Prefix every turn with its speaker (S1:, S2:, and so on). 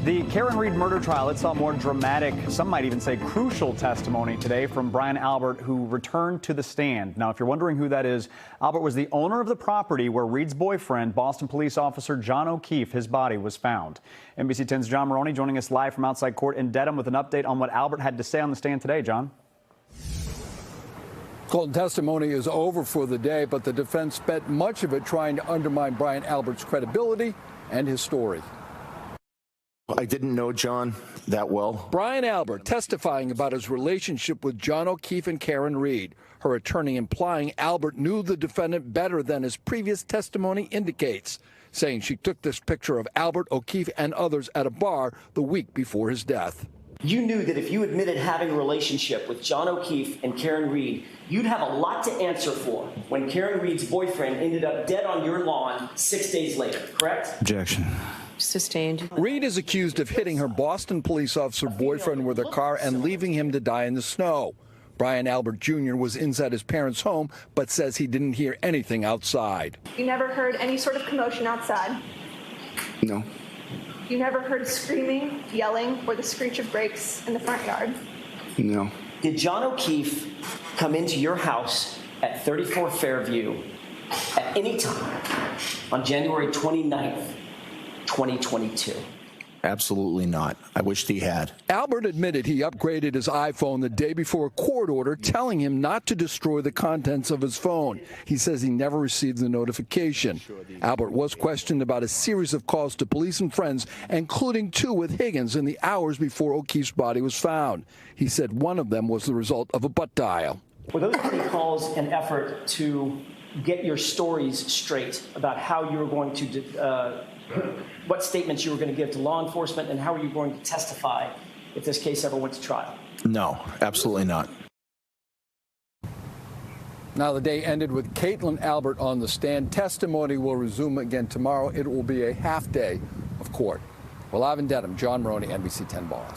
S1: The Karen Read murder trial, it saw more dramatic, some might even say crucial testimony today from Brian Albert, who returned to the stand. Now, if you're wondering who that is, Albert was the owner of the property where Read's boyfriend, Boston police officer John O'Keefe, his body was found. NBC 10's John Maroney joining us live from outside court in Dedham with an update on what Albert had to say on the stand today. John?
S2: Cold testimony is over for the day, but the defense spent much of it trying to undermine Brian Albert's credibility and his story.
S3: I didn't know John that well.
S2: Brian Albert testifying about his relationship with John O'Keefe and Karen Read. Her attorney implying Albert knew the defendant better than his previous testimony indicates, saying she took this picture of Albert, O'Keefe, and others at a bar the week before his death.
S4: You knew that if you admitted having a relationship with John O'Keefe and Karen Read, you'd have a lot to answer for when Karen Read's boyfriend ended up dead on your lawn 6 days later, correct?
S3: Objection.
S5: Sustained.
S2: Read is accused of hitting her Boston police officer boyfriend with a car and leaving him to die in the snow. Brian Albert Jr. was inside his parents' home, but says he didn't hear anything outside.
S6: You never heard any sort of commotion outside?
S3: No.
S6: You never heard screaming, yelling, or the screech of brakes in the front yard?
S3: No.
S4: Did John O'Keefe come into your house at 34 Fairview at any time on January 29th, 2022?
S3: Absolutely not. I wished he had.
S2: Albert admitted he upgraded his iPhone the day before a court order telling him not to destroy the contents of his phone. He says he never received the notification. Albert was questioned about a series of calls to police and friends, including 2 with Higgins in the hours before O'Keefe's body was found. He said one of them was the result of a butt dial.
S4: Were those pretty calls an effort to get your stories straight about how you were going to what statements you were going to give to law enforcement and how were you going to testify if this case ever went to trial?
S3: No, absolutely not.
S2: Now the day ended with Caitlin Albert on the stand. Testimony will resume again tomorrow. It will be a half day of court. Well, live in Dedham, John Maroney, NBC 10 Boston.